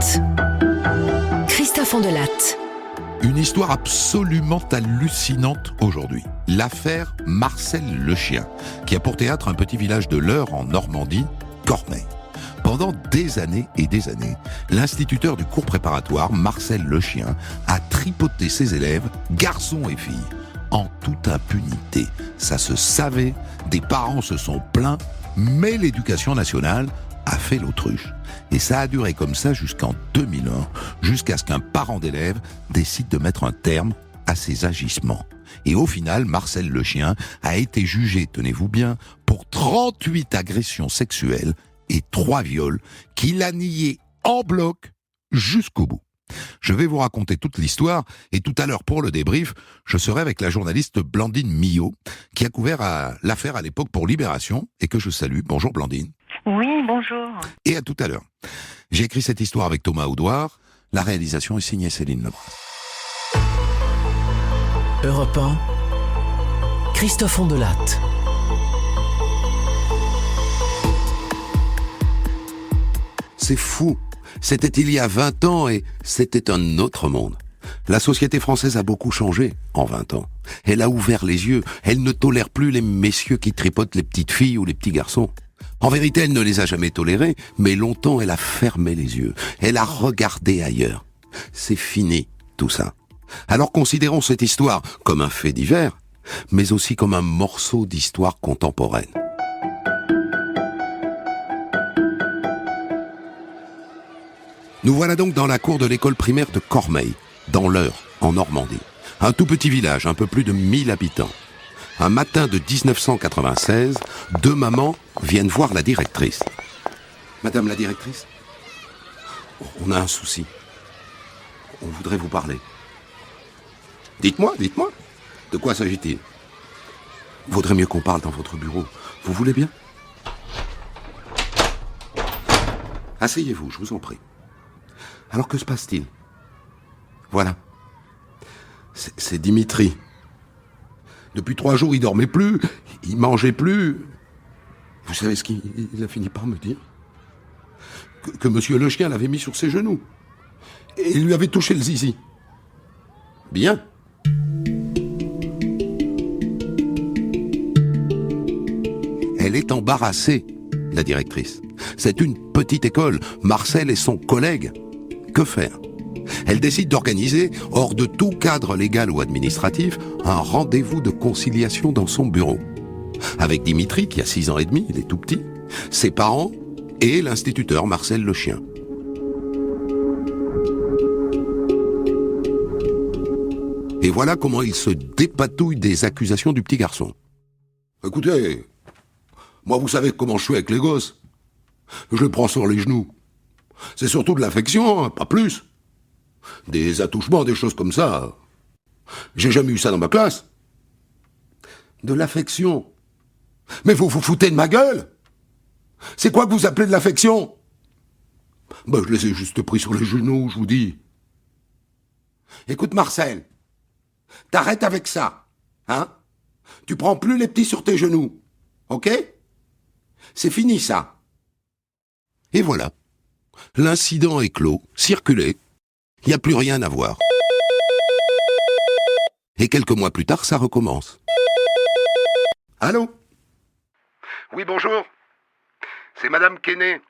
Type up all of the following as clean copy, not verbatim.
Delatte. Christophe Delatte. Une histoire absolument hallucinante aujourd'hui. L'affaire Marcel Le Chien, qui a pour théâtre un petit village de l'Eure en Normandie, Cormeilles. Pendant des années et des années, l'instituteur du cours préparatoire, Marcel Le Chien, a tripoté ses élèves, garçons et filles, en toute impunité. Ça se savait, des parents se sont plaints, mais l'éducation nationale a fait l'autruche. Et ça a duré comme ça jusqu'en 2001, jusqu'à ce qu'un parent d'élève décide de mettre un terme à ces agissements. Et au final, Marcel Le Chien a été jugé, tenez-vous bien, pour 38 agressions sexuelles et 3 viols qu'il a niés en bloc jusqu'au bout. Je vais vous raconter toute l'histoire et tout à l'heure pour le débrief, je serai avec la journaliste Blandine Millot qui a couvert l'affaire à l'époque pour Libération et que je salue. Bonjour Blandine. Oui, bonjour. Et à tout à l'heure. J'ai écrit cette histoire avec Thomas Audouard. La réalisation est signée Céline Lebras. Europe 1, Christophe Delatte. C'est fou. C'était il y a 20 ans et c'était un autre monde. La société française a beaucoup changé en 20 ans. Elle a ouvert les yeux. Elle ne tolère plus les messieurs qui tripotent les petites filles ou les petits garçons. En vérité, elle ne les a jamais tolérés, mais longtemps elle a fermé les yeux. Elle a regardé ailleurs. C'est fini, tout ça. Alors considérons cette histoire comme un fait divers, mais aussi comme un morceau d'histoire contemporaine. Nous voilà donc dans la cour de l'école primaire de Cormeilles, dans l'Eure, en Normandie. Un tout petit village, un peu plus de 1000 habitants. Un matin de 1996, 2 mamans viennent voir la directrice. Madame la directrice, on a un souci. On voudrait vous parler. Dites-moi. De quoi s'agit-il? Vaudrait mieux qu'on parle dans votre bureau. Vous voulez bien? Asseyez-vous, je vous en prie. Alors que se passe-t-il? Voilà. C'est Dimitri. Depuis 3 jours, il dormait plus, il mangeait plus. Vous savez ce qu'il a fini par me dire? Que monsieur Le Chien l'avait mis sur ses genoux. Et il lui avait touché le zizi. Bien. Elle est embarrassée, la directrice. C'est une petite école. Marcel est son collègue. Que faire? Elle décide d'organiser, hors de tout cadre légal ou administratif, un rendez-vous de conciliation dans son bureau. Avec Dimitri, qui a 6 ans et demi, il est tout petit, ses parents et l'instituteur Marcel Le Chien. Et voilà comment il se dépatouille des accusations du petit garçon. Écoutez, moi vous savez comment je suis avec les gosses. Je les prends sur les genoux. C'est surtout de l'affection, hein, pas plus. Des attouchements, des choses comme ça. J'ai jamais eu ça dans ma classe. De l'affection. Mais vous vous foutez de ma gueule? C'est quoi que vous appelez de l'affection? Je les ai juste pris sur les genoux, je vous dis. Écoute Marcel, t'arrêtes avec ça, hein? Tu prends plus les petits sur tes genoux, ok? C'est fini ça. Et voilà. L'incident est clos, circulé. Il n'y a plus rien à voir. Et quelques mois plus tard, ça recommence. Allô? Oui, bonjour. C'est Madame Quesnay.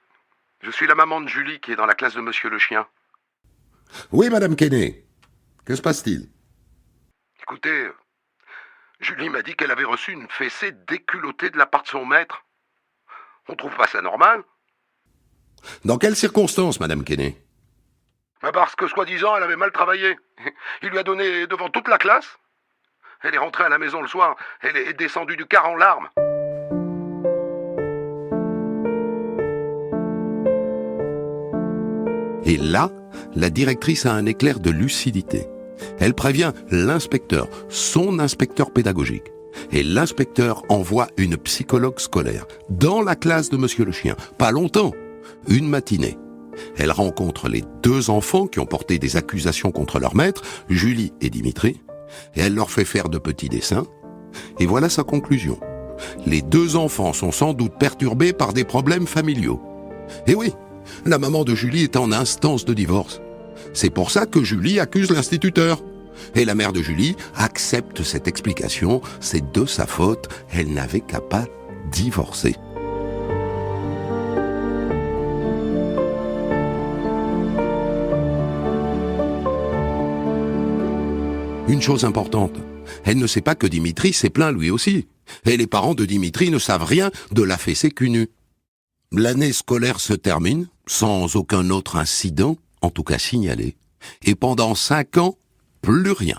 Je suis la maman de Julie qui est dans la classe de Monsieur Le Chien. Oui, Madame Quesnay. Que se passe-t-il? Écoutez, Julie m'a dit qu'elle avait reçu une fessée déculottée de la part de son maître. On trouve pas ça normal? Dans quelles circonstances, Madame Quesnay? Parce que, soi-disant, elle avait mal travaillé. Il lui a donné devant toute la classe. Elle est rentrée à la maison le soir. Elle est descendue du car en larmes. Et là, la directrice a un éclair de lucidité. Elle prévient l'inspecteur, son inspecteur pédagogique. Et l'inspecteur envoie une psychologue scolaire dans la classe de Monsieur Le Chien. Pas longtemps, une matinée. Elle rencontre les 2 enfants qui ont porté des accusations contre leur maître, Julie et Dimitri, et elle leur fait faire de petits dessins. Et voilà sa conclusion. Les 2 enfants sont sans doute perturbés par des problèmes familiaux. Et oui, La maman de Julie est en instance de divorce. C'est pour ça que Julie accuse l'instituteur. Et la mère de Julie accepte cette explication. C'est de sa faute. Elle n'avait qu'à pas divorcer. Une chose importante, elle ne sait pas que Dimitri s'est plaint lui aussi. Et les parents de Dimitri ne savent rien de la fessée cul nu. L'année scolaire se termine, sans aucun autre incident, en tout cas signalé. Et pendant 5 ans, plus rien.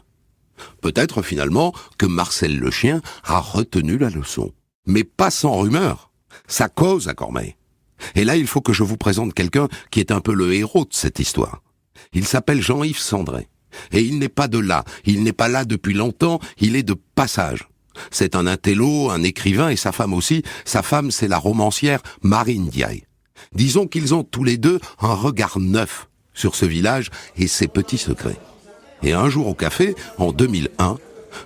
Peut-être finalement que Marcel le chien a retenu la leçon. Mais pas sans rumeur. Ça cause à Cormeilles. Et là, il faut que je vous présente quelqu'un qui est un peu le héros de cette histoire. Il s'appelle Jean-Yves Sandré. Et il n'est pas de là, il n'est pas là depuis longtemps, il est de passage. C'est un intello, un écrivain et sa femme aussi. Sa femme, c'est la romancière Marine Diaye. Disons qu'ils ont tous les deux un regard neuf sur ce village et ses petits secrets. Et un jour au café, en 2001,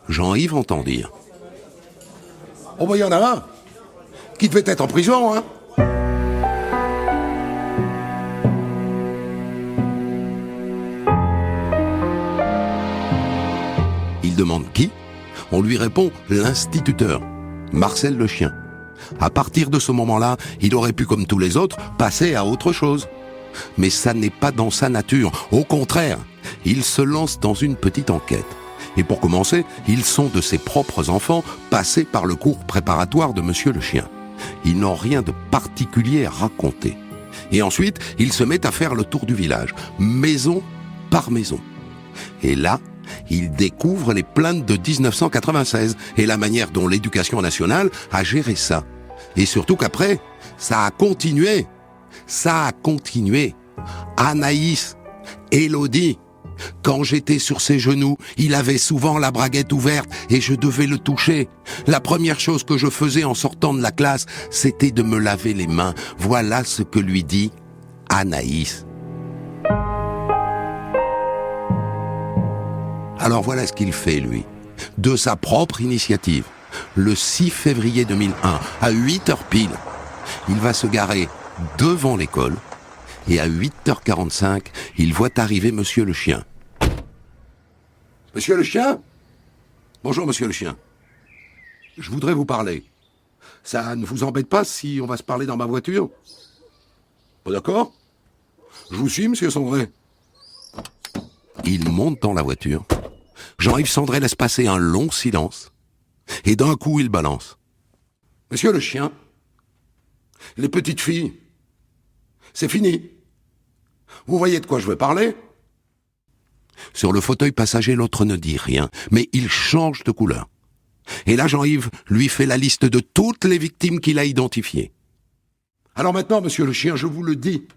Jean-Yves entend dire « Oh, il y en a un qui devait être en prison, hein ?» Il demande qui ? On lui répond l'instituteur, Marcel le chien. À partir de ce moment-là, il aurait pu, comme tous les autres, passer à autre chose. Mais ça n'est pas dans sa nature. Au contraire, il se lance dans une petite enquête. Et pour commencer, ils sont de ses propres enfants, passés par le cours préparatoire de Monsieur le chien. Ils n'ont rien de particulier à raconter. Et ensuite, il se met à faire le tour du village, maison par maison. Et là, il découvre les plaintes de 1996 et la manière dont l'éducation nationale a géré ça. Et surtout qu'après, ça a continué. Anaïs, Élodie, quand j'étais sur ses genoux, il avait souvent la braguette ouverte et je devais le toucher. La première chose que je faisais en sortant de la classe, c'était de me laver les mains. Voilà ce que lui dit Anaïs. Alors voilà ce qu'il fait, lui, de sa propre initiative. Le 6 février 2001, à 8h pile, il va se garer devant l'école et à 8h45, il voit arriver Monsieur le chien. « Monsieur le chien ? Bonjour, Monsieur le chien. Je voudrais vous parler. Ça ne vous embête pas si on va se parler dans ma voiture ? Pas d'accord ? Je vous suis, Monsieur Sandré. » Il monte dans la voiture. Jean-Yves Sandré laisse passer un long silence. Et d'un coup, il balance. « Monsieur le chien, les petites filles, c'est fini. Vous voyez de quoi je veux parler ? » Sur le fauteuil passager, l'autre ne dit rien, mais il change de couleur. Et là, Jean-Yves lui fait la liste de toutes les victimes qu'il a identifiées. « Alors maintenant, Monsieur le chien, je vous le dis,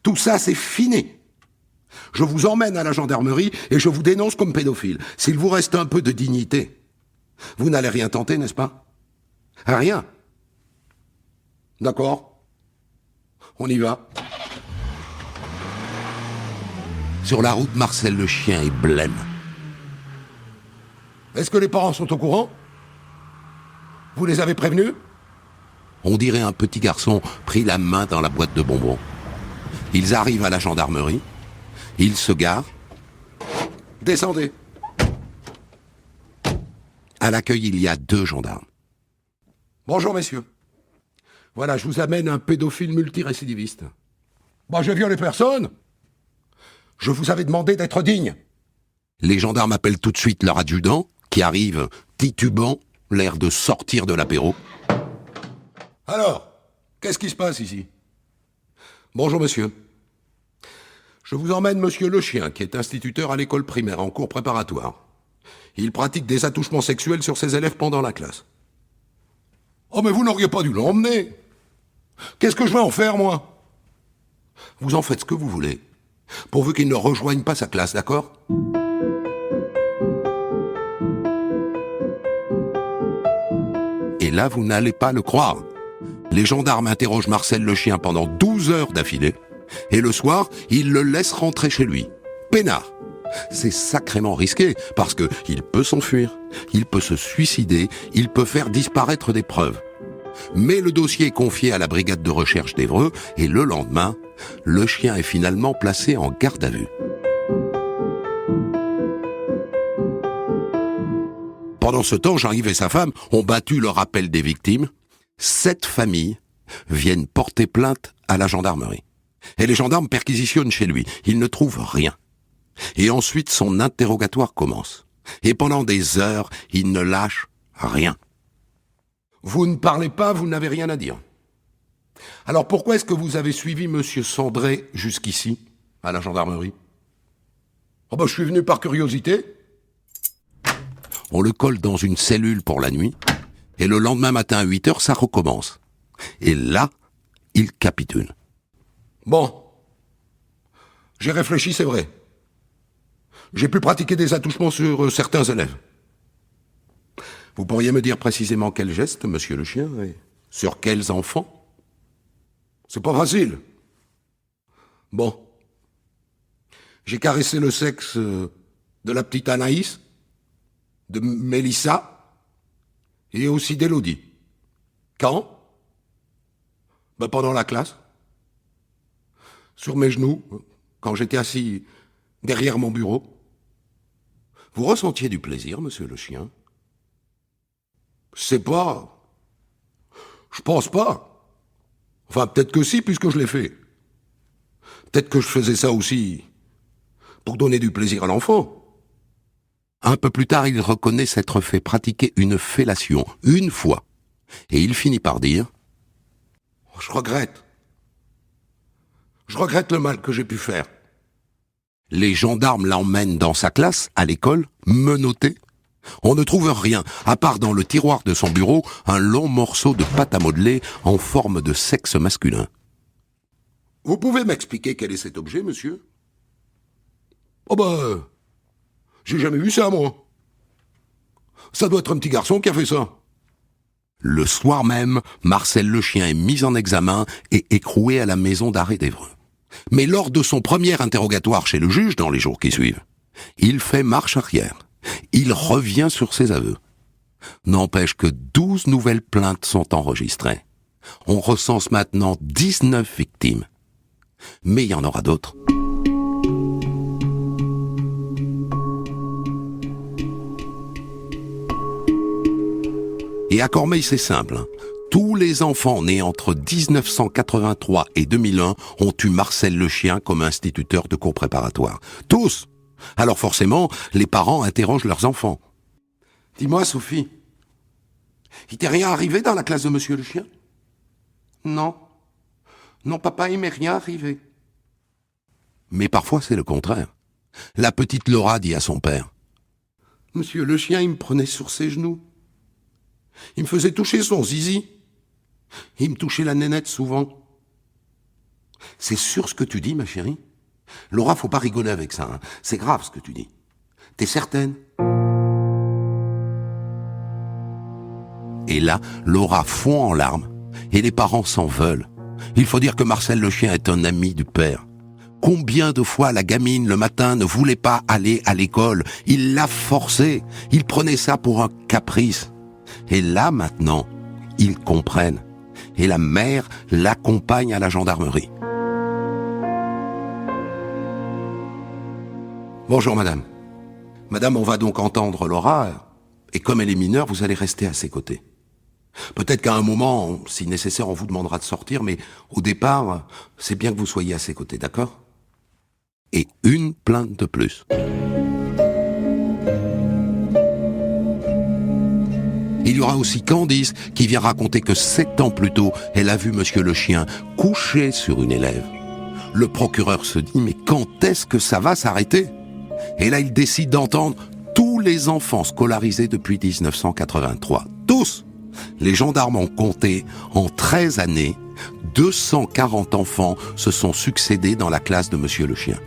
tout ça, c'est fini. Je vous emmène à la gendarmerie et je vous dénonce comme pédophile. S'il vous reste un peu de dignité, vous n'allez rien tenter, n'est-ce pas ? Rien. D'accord ? On y va. Sur la route, Marcel le chien est blême. Est-ce que les parents sont au courant ? Vous les avez prévenus ? On dirait un petit garçon pris la main dans la boîte de bonbons. Ils arrivent à la gendarmerie. Ils se garent. Descendez. À l'accueil, il y a 2 gendarmes. Bonjour, messieurs. Voilà, je vous amène un pédophile multirécidiviste. Je viole personne. Je vous avais demandé d'être digne. Les gendarmes appellent tout de suite leur adjudant, qui arrive titubant, l'air de sortir de l'apéro. Alors, qu'est-ce qui se passe ici ? Bonjour, monsieur. Je vous emmène Monsieur le chien, qui est instituteur à l'école primaire, en cours préparatoire. Il pratique des attouchements sexuels sur ses élèves pendant la classe. Oh, mais vous n'auriez pas dû l'emmener. Qu'est-ce que je vais en faire, moi ? Vous en faites ce que vous voulez, pourvu qu'il ne rejoigne pas sa classe, d'accord ? Et là, vous n'allez pas le croire. Les gendarmes interrogent Marcel le chien pendant 12 heures d'affilée, et le soir, ils le laissent rentrer chez lui. Peinard. C'est sacrément risqué, parce que il peut s'enfuir, il peut se suicider, il peut faire disparaître des preuves. Mais le dossier est confié à la brigade de recherche d'Évreux, et le lendemain, Le chien est finalement placé en garde à vue. Pendant ce temps, Jean-Yves et sa femme ont battu le rappel des victimes. 7 familles viennent porter plainte à la gendarmerie. Et les gendarmes perquisitionnent chez lui. Ils ne trouvent rien. Et ensuite, son interrogatoire commence. Et pendant des heures, il ne lâche rien. Vous ne parlez pas, vous n'avez rien à dire. Alors pourquoi est-ce que vous avez suivi Monsieur Sandré jusqu'ici, à la gendarmerie? Je suis venu par curiosité. On le colle dans une cellule pour la nuit, et le lendemain matin à 8h, ça recommence. Et là, il capitule. Bon, j'ai réfléchi, c'est vrai. J'ai pu pratiquer des attouchements sur certains élèves. Vous pourriez me dire précisément quel geste, monsieur le chien, et sur quels enfants? C'est pas facile. Bon. J'ai caressé le sexe de la petite Anaïs, de Mélissa, et aussi d'Élodie. Quand? Pendant la classe. Sur mes genoux, quand j'étais assis derrière mon bureau. Vous ressentiez du plaisir, monsieur le chien? Je pense pas. Enfin, peut-être que si, puisque je l'ai fait. Peut-être que je faisais ça aussi pour donner du plaisir à l'enfant. Un peu plus tard, il reconnaît s'être fait pratiquer une fellation, une fois. Et il finit par dire « Je regrette. Je regrette le mal que j'ai pu faire. » Les gendarmes l'emmènent dans sa classe, à l'école, menotté. On ne trouve rien, à part dans le tiroir de son bureau, un long morceau de pâte à modeler en forme de sexe masculin. Vous pouvez m'expliquer quel est cet objet, monsieur? J'ai jamais vu ça, moi. Ça doit être un petit garçon qui a fait ça. Le soir même, Marcel le chien est mis en examen et écroué à la maison d'arrêt d'Évreux. Mais lors de son premier interrogatoire chez le juge, dans les jours qui suivent, il fait marche arrière. Il revient sur ses aveux. N'empêche que 12 nouvelles plaintes sont enregistrées. On recense maintenant 19 victimes. Mais il y en aura d'autres. Et à Cormeilles, c'est simple. Tous les enfants nés entre 1983 et 2001 ont eu Marcel le chien comme instituteur de cours préparatoires. Tous! Alors forcément, les parents interrogent leurs enfants. Dis-moi, Sophie, il t'est rien arrivé dans la classe de monsieur le chien? Non. Non, papa, il m'est rien arrivé. Mais parfois, c'est le contraire. La petite Laura dit à son père. Monsieur le chien, il me prenait sur ses genoux. Il me faisait toucher son zizi. Il me touchait la nénette souvent. C'est sûr ce que tu dis, ma chérie? Laura, faut pas rigoler avec ça, hein. C'est grave ce que tu dis. T'es certaine? Et là, Laura fond en larmes, et les parents s'en veulent. Il faut dire que Marcel le chien est un ami du père. Combien de fois la gamine, le matin, ne voulait pas aller à l'école? Il l'a forcée. Il prenait ça pour un caprice. Et là, maintenant, ils comprennent. Et la mère l'accompagne à la gendarmerie. Bonjour, madame. Madame, on va donc entendre Laura, et comme elle est mineure, vous allez rester à ses côtés. Peut-être qu'à un moment, si nécessaire, on vous demandera de sortir, mais au départ, c'est bien que vous soyez à ses côtés, d'accord? Et une plainte de plus. Il y aura aussi Candice qui vient raconter que 7 ans plus tôt, elle a vu monsieur le chien couché sur une élève. Le procureur se dit, mais quand est-ce que ça va s'arrêter? Et là, il décide d'entendre tous les enfants scolarisés depuis 1983. Tous! Les gendarmes ont compté, en 13 années, 240 enfants se sont succédés dans la classe de monsieur le chien.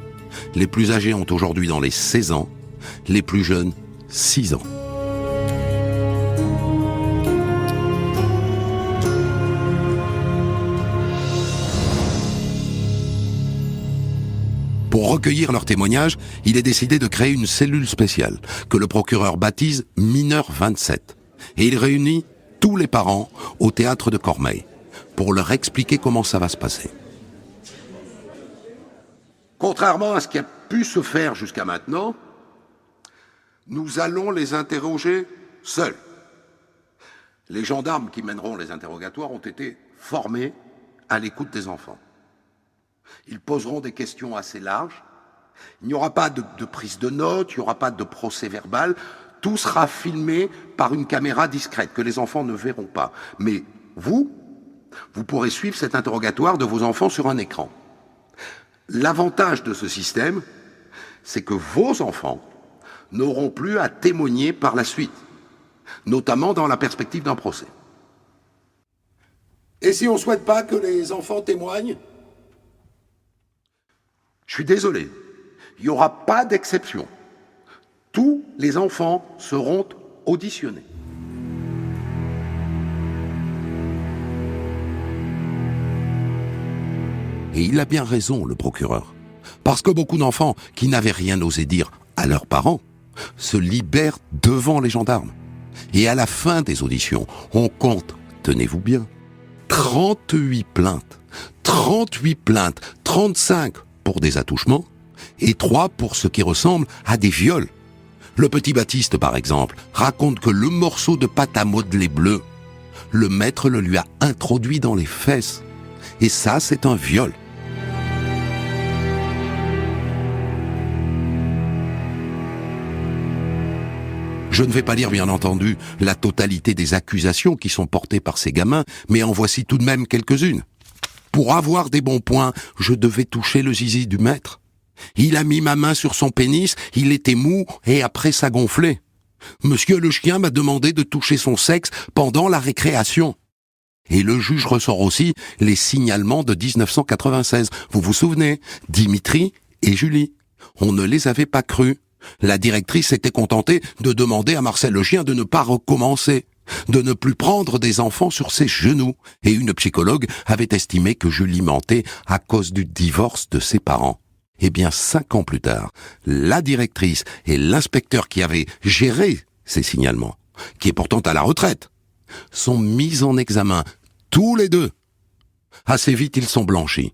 Les plus âgés ont aujourd'hui dans les 16 ans, les plus jeunes, 6 ans. Pour recueillir leurs témoignages, il est décidé de créer une cellule spéciale, que le procureur baptise Mineur 27. Et il réunit tous les parents au théâtre de Cormeilles, pour leur expliquer comment ça va se passer. Contrairement à ce qui a pu se faire jusqu'à maintenant, nous allons les interroger seuls. Les gendarmes qui mèneront les interrogatoires ont été formés à l'écoute des enfants. Ils poseront des questions assez larges. Il n'y aura pas de prise de notes, il n'y aura pas de procès verbal. Tout sera filmé par une caméra discrète que les enfants ne verront pas. Mais vous pourrez suivre cet interrogatoire de vos enfants sur un écran. L'avantage de ce système, c'est que vos enfants n'auront plus à témoigner par la suite, notamment dans la perspective d'un procès. Et si on ne souhaite pas que les enfants témoignent? Je suis désolé, il n'y aura pas d'exception. Tous les enfants seront auditionnés. Et il a bien raison, le procureur. Parce que beaucoup d'enfants qui n'avaient rien osé dire à leurs parents se libèrent devant les gendarmes. Et à la fin des auditions, on compte, tenez-vous bien, 38 plaintes. 38 plaintes, 35 pour des attouchements et 3 pour ce qui ressemble à des viols. Le petit Baptiste, par exemple, raconte que le morceau de pâte à modeler bleu, le maître le lui a introduit dans les fesses. Et ça, c'est un viol. Je ne vais pas lire, bien entendu, la totalité des accusations qui sont portées par ces gamins, mais en voici tout de même quelques-unes. Pour avoir des bons points, je devais toucher le zizi du maître. Il a mis ma main sur son pénis, il était mou et après ça gonflait. Monsieur le chien m'a demandé de toucher son sexe pendant la récréation. Et le juge ressort aussi les signalements de 1996. Vous vous souvenez? Dimitri et Julie. On ne les avait pas crus. La directrice s'était contentée de demander à Marcel le chien de ne pas recommencer, de ne plus prendre des enfants sur ses genoux. Et une psychologue avait estimé que Julie mentait à cause du divorce de ses parents. Eh bien, 5 ans plus tard, la directrice et l'inspecteur qui avait géré ces signalements, qui est pourtant à la retraite, sont mis en examen, tous les deux. Assez vite, ils sont blanchis.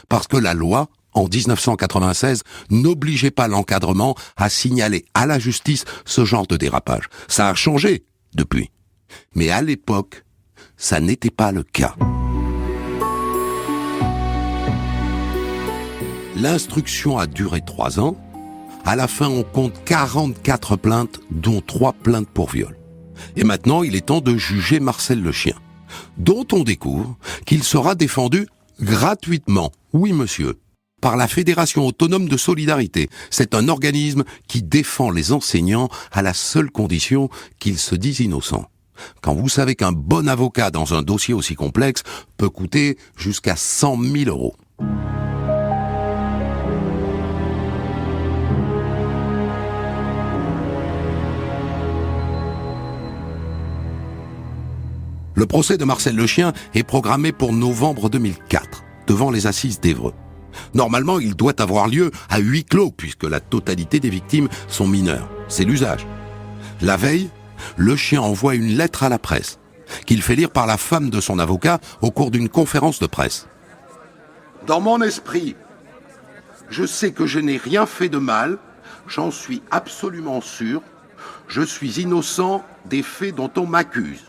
Parce que la loi, en 1996, n'obligeait pas l'encadrement à signaler à la justice ce genre de dérapage. Ça a changé depuis. Mais à l'époque, ça n'était pas le cas. L'instruction a duré 3 ans. À la fin, on compte 44 plaintes, dont 3 plaintes pour viol. Et maintenant, il est temps de juger Marcel le chien, dont on découvre qu'il sera défendu gratuitement, oui monsieur, par la Fédération autonome de solidarité. C'est un organisme qui défend les enseignants à la seule condition qu'ils se disent innocents. Quand vous savez qu'un bon avocat dans un dossier aussi complexe peut coûter jusqu'à 100 000 €. Le procès de Marcel le chien est programmé pour novembre 2004, devant les assises d'Évreux. Normalement, il doit avoir lieu à huis clos, puisque la totalité des victimes sont mineures. C'est l'usage. La veille, le chien envoie une lettre à la presse, qu'il fait lire par la femme de son avocat au cours d'une conférence de presse. Dans mon esprit, je sais que je n'ai rien fait de mal, j'en suis absolument sûr, je suis innocent des faits dont on m'accuse.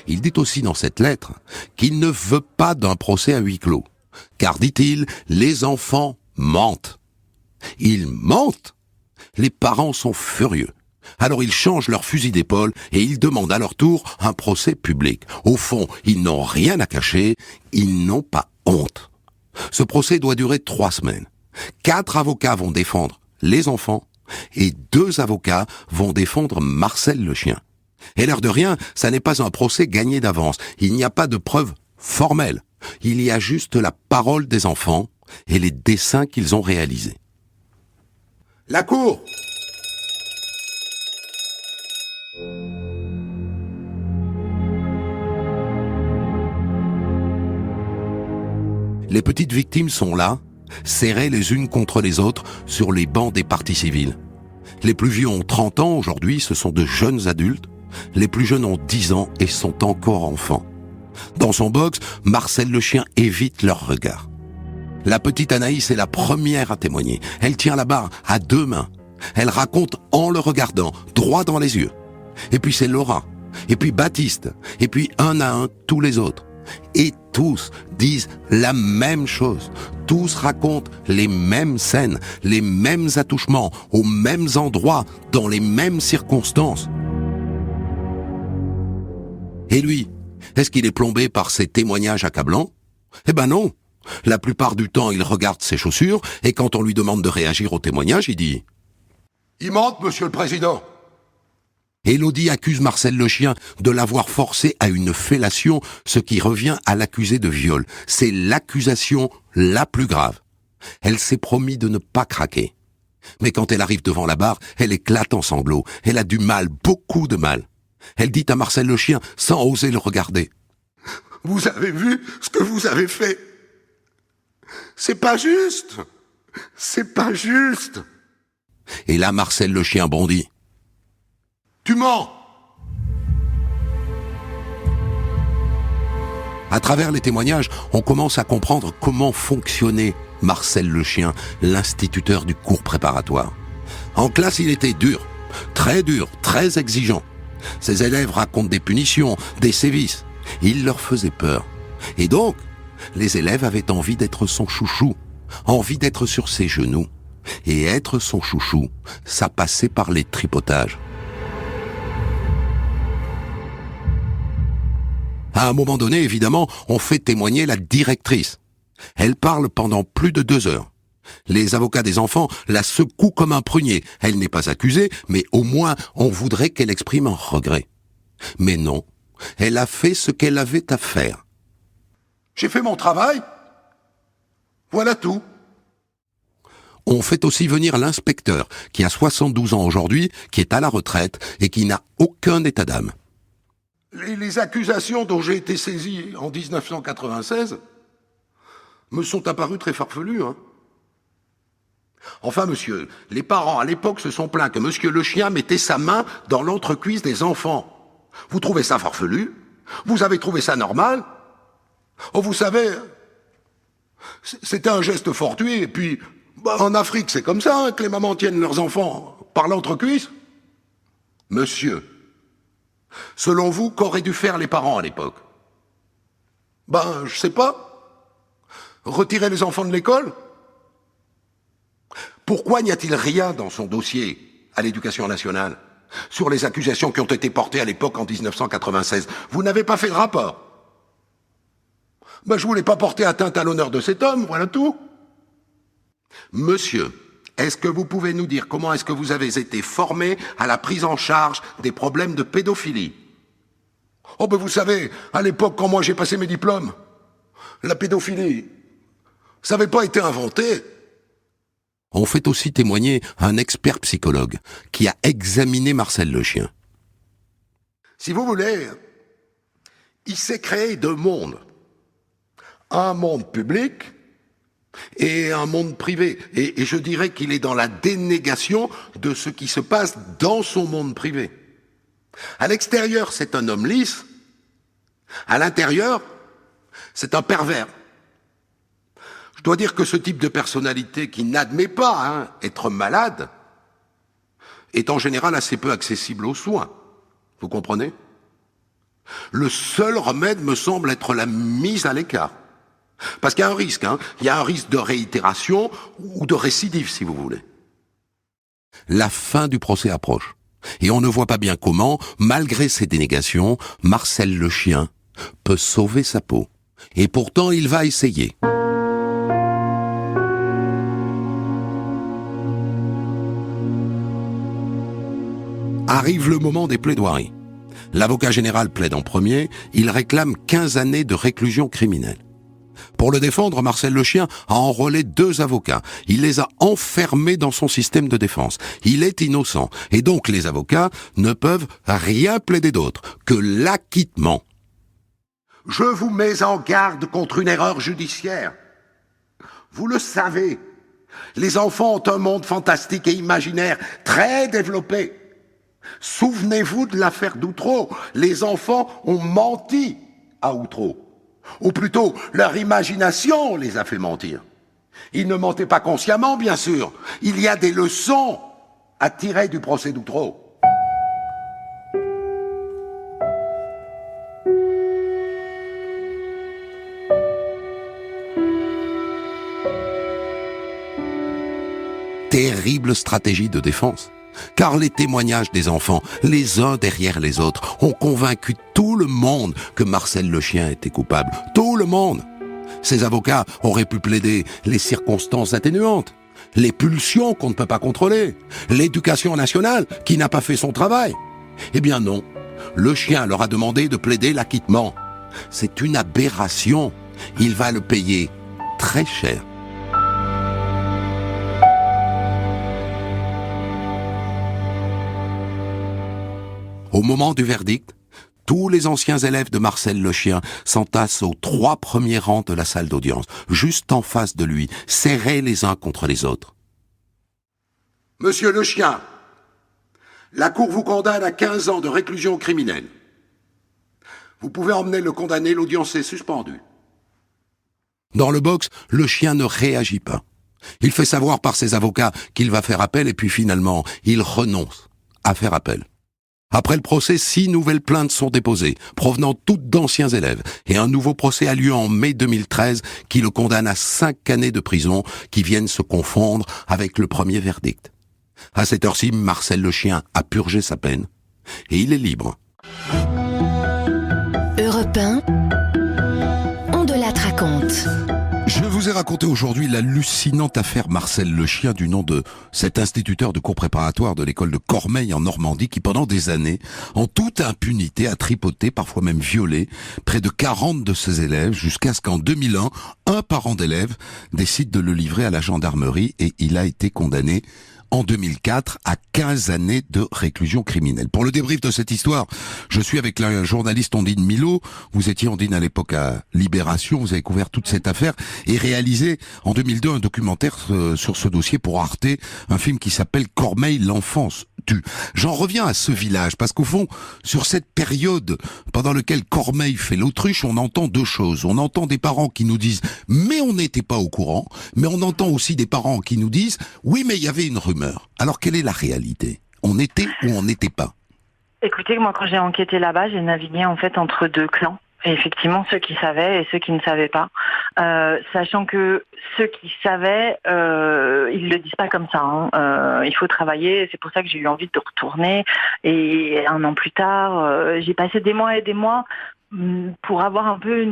Il dit aussi dans cette lettre qu'il ne veut pas d'un procès à huis clos, car, dit-il, les enfants mentent. Ils mentent. Les parents sont furieux. Alors ils changent leur fusil d'épaule et ils demandent à leur tour un procès public. Au fond, ils n'ont rien à cacher, ils n'ont pas honte. Ce procès doit durer 3 semaines. 4 avocats vont défendre les enfants et 2 avocats vont défendre Marcel le chien. Et l'air de rien, ça n'est pas un procès gagné d'avance. Il n'y a pas de preuves formelles. Il y a juste la parole des enfants et les dessins qu'ils ont réalisés. La cour! Les petites victimes sont là, serrées les unes contre les autres sur les bancs des parties civiles. Les plus vieux ont 30 ans aujourd'hui, ce sont de jeunes adultes. Les plus jeunes ont 10 ans et sont encore enfants. Dans son box, Marcel le chien évite leur regard. La petite Anaïs est la première à témoigner. Elle tient la barre à 2 mains. Elle raconte en le regardant, droit dans les yeux. Et puis c'est Laura, et puis Baptiste, et puis un à un tous les autres. Et tous disent la même chose. Tous racontent les mêmes scènes, les mêmes attouchements, aux mêmes endroits, dans les mêmes circonstances. Et lui, est-ce qu'il est plombé par ces témoignages accablants ? Eh ben non. La plupart du temps, il regarde ses chaussures, et quand on lui demande de réagir au témoignage, il dit « Il mente, monsieur le président !» Élodie accuse Marcel le chien de l'avoir forcé à une fellation, ce qui revient à l'accuser de viol. C'est l'accusation la plus grave. Elle s'est promis de ne pas craquer. Mais quand elle arrive devant la barre, elle éclate en sanglots. Elle a du mal, beaucoup de mal. Elle dit à Marcel le chien, sans oser le regarder. « Vous avez vu ce que vous avez fait ? C'est pas juste ! C'est pas juste !» Et là, Marcel le chien bondit. « Tu mens !» À travers les témoignages, on commence à comprendre comment fonctionnait Marcel le chien, l'instituteur du cours préparatoire. En classe, il était dur, très exigeant. Ses élèves racontent des punitions, des sévices. Il leur faisait peur. Et donc, les élèves avaient envie d'être son chouchou, envie d'être sur ses genoux. Et être son chouchou, ça passait par les tripotages. À un moment donné, évidemment, on fait témoigner la directrice. Elle parle pendant plus de 2 heures. Les avocats des enfants la secouent comme un prunier. Elle n'est pas accusée, mais au moins on voudrait qu'elle exprime un regret. Mais non, elle a fait ce qu'elle avait à faire. « J'ai fait mon travail. Voilà tout. » On fait aussi venir l'inspecteur, qui a 72 ans aujourd'hui, qui est à la retraite et qui n'a aucun état d'âme. Les accusations dont j'ai été saisi en 1996 me sont apparues très farfelues. Enfin, monsieur, les parents à l'époque se sont plaints que monsieur le chien mettait sa main dans l'entrecuisse des enfants. Vous trouvez ça farfelu ? Vous avez trouvé ça normal ? Oh, vous savez, c'était un geste fortuit, et puis, en Afrique, c'est comme ça, que les mamans tiennent leurs enfants par l'entrecuisse. Monsieur, selon vous, qu'auraient dû faire les parents à l'époque ? Je sais pas. Retirer les enfants de l'école ? Pourquoi n'y a-t-il rien dans son dossier à l'Éducation nationale sur les accusations qui ont été portées à l'époque en 1996 ? Vous n'avez pas fait de rapport. Je voulais pas porter atteinte à l'honneur de cet homme, voilà tout. Monsieur, est-ce que vous pouvez nous dire comment est-ce que vous avez été formé à la prise en charge des problèmes de pédophilie ? Oh vous savez, à l'époque, quand moi j'ai passé mes diplômes, la pédophilie, ça n'avait pas été inventé. On fait aussi témoigner un expert psychologue qui a examiné Marcel le chien. Si vous voulez, il s'est créé 2 mondes. Un monde public et un monde privé. Et je dirais qu'il est dans la dénégation de ce qui se passe dans son monde privé. À l'extérieur, c'est un homme lisse. À l'intérieur, c'est un pervers. Je dois dire que ce type de personnalité qui n'admet pas être malade est en général assez peu accessible aux soins. Vous comprenez ? Le seul remède me semble être la mise à l'écart. Parce qu'il y a un risque, il y a un risque de réitération ou de récidive, si vous voulez. La fin du procès approche. Et on ne voit pas bien comment, malgré ses dénégations, Marcel le chien peut sauver sa peau. Et pourtant, il va essayer. Arrive le moment des plaidoiries. L'avocat général plaide en premier, il réclame 15 années de réclusion criminelle. Pour le défendre, Marcel le chien a enrôlé 2 avocats. Il les a enfermés dans son système de défense. Il est innocent. Et donc les avocats ne peuvent rien plaider d'autre que l'acquittement. Je vous mets en garde contre une erreur judiciaire. Vous le savez, les enfants ont un monde fantastique et imaginaire très développé. Souvenez-vous de l'affaire d'Outreau. Les enfants ont menti à Outreau. Ou plutôt, leur imagination les a fait mentir. Il ne mentait pas consciemment, bien sûr. Il y a des leçons à tirer du procès d'Outreau. Terrible stratégie de défense. Car les témoignages des enfants, les uns derrière les autres, ont convaincu tout le monde que Marcel le chien était coupable. Tout le monde. Ses avocats auraient pu plaider les circonstances atténuantes, les pulsions qu'on ne peut pas contrôler, l'éducation nationale qui n'a pas fait son travail. Eh bien non, le chien leur a demandé de plaider l'acquittement. C'est une aberration. Il va le payer très cher. Au moment du verdict, tous les anciens élèves de Marcel le chien s'entassent aux 3 premiers rangs de la salle d'audience, juste en face de lui, serrés les uns contre les autres. Monsieur le chien, la Cour vous condamne à 15 ans de réclusion criminelle. Vous pouvez emmener le condamné, l'audience est suspendue. Dans le box, le chien ne réagit pas. Il fait savoir par ses avocats qu'il va faire appel et puis finalement, il renonce à faire appel. Après le procès, 6 nouvelles plaintes sont déposées, provenant toutes d'anciens élèves, et un nouveau procès a lieu en mai 2013 qui le condamne à 5 années de prison qui viennent se confondre avec le premier verdict. À cette heure-ci, Marcel le chien a purgé sa peine et il est libre. Europe 1, On de Latte raconte. Je vous ai raconté aujourd'hui l'hallucinante affaire Marcel le chien du nom de cet instituteur de cours préparatoire de l'école de Cormeilles en Normandie qui pendant des années, en toute impunité, a tripoté, parfois même violé, près de 40 de ses élèves jusqu'à ce qu'en 2001, un parent d'élève décide de le livrer à la gendarmerie et il a été condamné en 2004 à 15 années de réclusion criminelle. Pour le débrief de cette histoire, je suis avec la journaliste Ondine Milot. Vous étiez, Ondine, à l'époque à Libération, vous avez couvert toute cette affaire et réalisé en 2002 un documentaire sur ce dossier pour Arte, un film qui s'appelle Cormeilles, l'enfance tue. J'en reviens à ce village parce qu'au fond, sur cette période pendant laquelle Cormeilles fait l'autruche, on entend 2 choses. On entend des parents qui nous disent « mais on n'était pas au courant », mais on entend aussi des parents qui nous disent « oui, mais il y avait une rumeur ». Alors, quelle est la réalité? On était ou on n'était pas? Écoutez, moi, quand j'ai enquêté là-bas, j'ai navigué en fait entre 2 clans. Et effectivement, ceux qui savaient et ceux qui ne savaient pas. Sachant que ceux qui savaient, ils le disent pas comme ça. Il faut travailler. C'est pour ça que j'ai eu envie de retourner. Et 1 an plus tard, j'ai passé des mois et des mois pour avoir un peu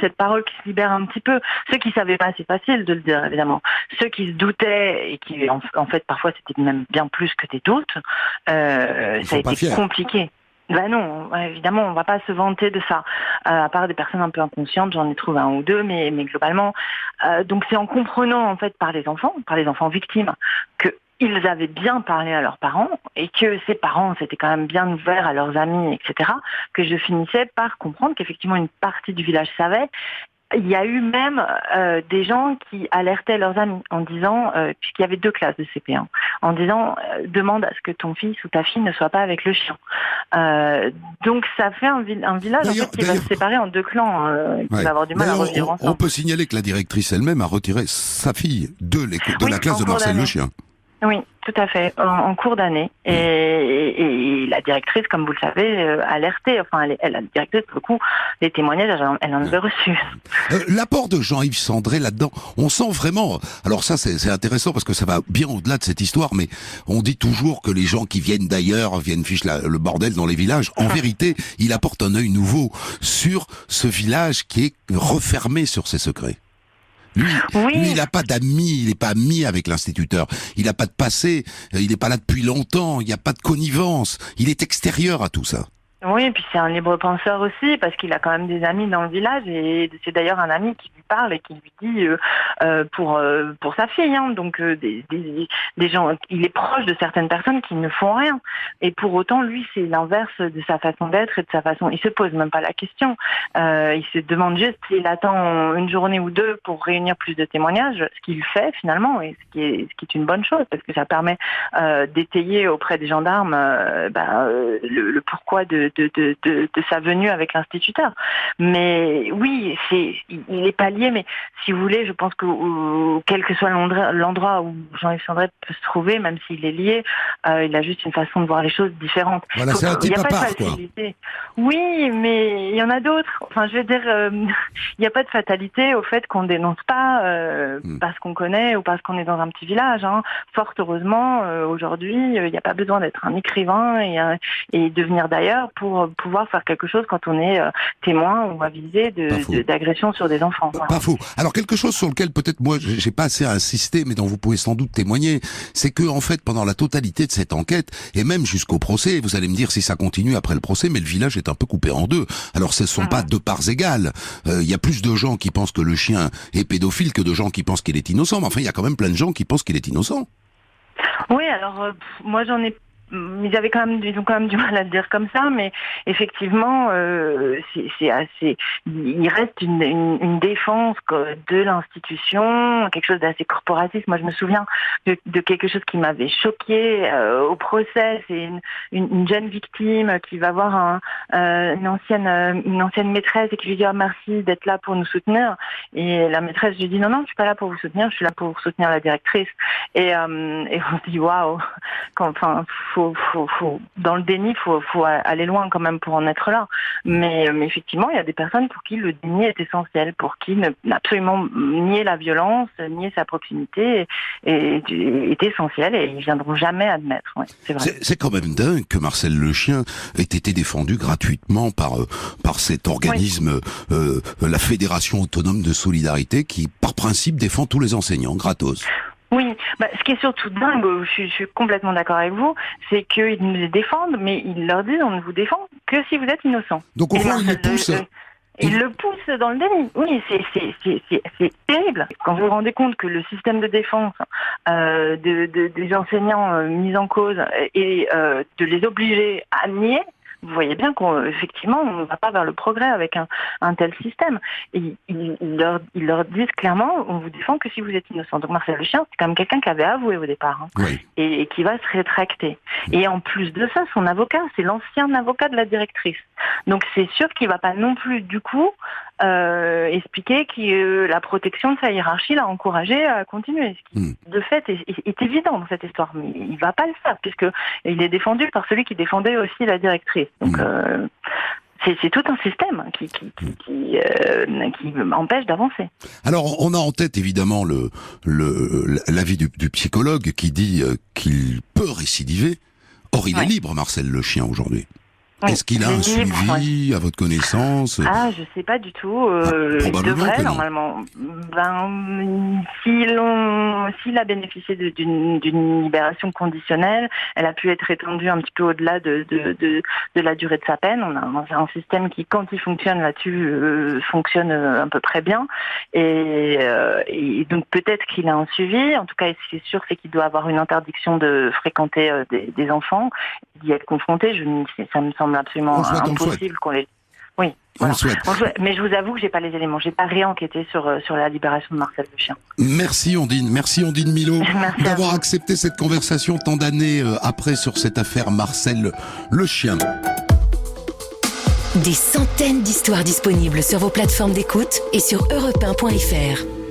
cette parole qui se libère un petit peu. Ceux qui savaient pas, c'est facile de le dire, évidemment. Ceux qui se doutaient, et qui, en fait, parfois, c'était même bien plus que des doutes, ça a été compliqué. Ben non, évidemment, on va pas se vanter de ça. À part des personnes un peu inconscientes, j'en ai trouvé 1 ou 2, mais globalement, donc c'est en comprenant, en fait, par les enfants victimes, que ils avaient bien parlé à leurs parents et que ces parents s'étaient quand même bien ouverts à leurs amis, etc., que je finissais par comprendre qu'effectivement une partie du village savait. Il y a eu même des gens qui alertaient leurs amis en disant, puisqu'il y avait 2 classes de CP1, en disant demande à ce que ton fils ou ta fille ne soit pas avec le chien. Donc ça fait un village en fait, qui va se séparer en 2 clans, qui va avoir du mal à revivre ensemble. On peut signaler que la directrice elle-même a retiré sa fille de la classe de Marcel le chien. Oui, tout à fait, en cours d'année. Et la directrice, comme vous le savez, alertait, enfin, la directrice, pour le coup, les témoignages, elle en avait reçu. L'apport de Jean-Yves Sandré là-dedans, on sent vraiment... Alors ça, c'est intéressant parce que ça va bien au-delà de cette histoire, mais on dit toujours que les gens qui viennent d'ailleurs viennent ficher le bordel dans les villages. En vérité, il apporte un œil nouveau sur ce village qui est refermé sur ses secrets. Lui, il n'a pas d'amis, il n'est pas ami avec l'instituteur. Il n'a pas de passé, il n'est pas là depuis longtemps, il n'y a pas de connivence. Il est extérieur à tout ça. Oui, et puis c'est un libre penseur aussi, parce qu'il a quand même des amis dans le village, et c'est d'ailleurs un ami qui lui parle et qui lui dit pour sa fille, donc des gens, il est proche de certaines personnes qui ne font rien, et pour autant lui c'est l'inverse de sa façon d'être et de sa façon, il se pose même pas la question, il se demande juste s'il attend 1 journée ou 2 pour réunir plus de témoignages, ce qu'il fait finalement, et ce qui est une bonne chose, parce que ça permet d'étayer auprès des gendarmes le pourquoi de sa venue avec l'instituteur. Mais oui, il n'est pas lié lié, mais si vous voulez, je pense que quel que soit l'endroit où Jean-Yves Sandret peut se trouver, même s'il est lié, il a juste une façon de voir les choses différentes. Voilà, c'est un type à part, quoi. Oui, mais il y en a d'autres. Enfin, je veux dire, il n'y a pas de fatalité au fait qu'on dénonce pas parce qu'on connaît ou parce qu'on est dans un petit village. Hein. Fort heureusement, aujourd'hui, il n'y a pas besoin d'être un écrivain et de venir d'ailleurs pour pouvoir faire quelque chose quand on est témoin ou avisé d'agression sur des enfants. Pas faux. Alors quelque chose sur lequel peut-être moi j'ai pas assez insisté, mais dont vous pouvez sans doute témoigner, c'est que en fait pendant la totalité de cette enquête et même jusqu'au procès, vous allez me dire si ça continue après le procès, mais le village est un peu coupé en deux. Alors ce ne sont pas deux parts égales. Il y a plus de gens qui pensent que le chien est pédophile que de gens qui pensent qu'il est innocent. Mais enfin, il y a quand même plein de gens qui pensent qu'il est innocent. Oui, alors moi j'en ai. Ils ont quand même du mal à le dire comme ça, mais effectivement, c'est assez. Il reste une défense de l'institution, quelque chose d'assez corporatiste. Moi, je me souviens de quelque chose qui m'avait choquée au procès. C'est une jeune victime qui va voir une ancienne maîtresse et qui lui dit merci d'être là pour nous soutenir. Et la maîtresse lui dit non, je suis pas là pour vous soutenir, je suis là pour soutenir la directrice. Et on se dit waouh, dans le déni, faut aller loin quand même pour en être là. Mais effectivement, il y a des personnes pour qui le déni est essentiel, pour qui absolument nier la violence, nier sa proximité est essentiel et ils viendront jamais admettre. Ouais, c'est vrai. C'est quand même dingue que Marcel Le Chien ait été défendu gratuitement par cet organisme, la Fédération Autonome de Solidarité, qui par principe défend tous les enseignants gratos. Oui, ce qui est surtout dingue, je suis complètement d'accord avec vous, c'est qu'ils nous défendent, mais ils leur disent on ne vous défend que si vous êtes innocent. Donc au fond, ils les poussent. Ils le poussent dans le déni. Oui, c'est terrible. Quand vous vous rendez compte que le système de défense des enseignants mis en cause et de les obliger à nier, vous voyez bien qu'effectivement, on ne va pas vers le progrès avec un tel système. Et ils leur disent clairement, on vous défend que si vous êtes innocent. Donc Marcel Le Chien, c'est quand même quelqu'un qui avait avoué au départ, oui. et qui va se rétracter. Et en plus de ça, son avocat, c'est l'ancien avocat de la directrice. Donc c'est sûr qu'il va pas non plus, du coup, expliquer que la protection de sa hiérarchie l'a encouragé à continuer. Ce qui, de fait, est évident dans cette histoire. Mais il va pas le faire, puisqu'il est défendu par celui qui défendait aussi la directrice. Donc, c'est tout un système qui empêche d'avancer. Alors, on a en tête évidemment l'avis du psychologue qui dit qu'il peut récidiver. Or, il est libre, Marcel Le Chien, aujourd'hui. Oui, est-ce qu'il a un suivi, à votre connaissance? Je sais pas du tout. Il devrait, normalement. S'il a bénéficié d'une libération conditionnelle, elle a pu être étendue un petit peu au-delà de la durée de sa peine. On a un système qui, quand il fonctionne là-dessus, fonctionne à peu près bien. Et donc peut-être qu'il a un suivi. En tout cas, ce qui est sûr, c'est qu'il doit avoir une interdiction de fréquenter des enfants, d'y être confronté. Ça me semble absolument impossible qu'on les... Oui, voilà. Mais je vous avoue que j'ai pas les éléments. J'ai pas réenquêté sur la libération de Marcel Le Chien. Merci Ondine Milot d'avoir accepté cette conversation tant d'années après sur cette affaire Marcel Le Chien. Des centaines d'histoires disponibles sur vos plateformes d'écoute et sur europe1.fr.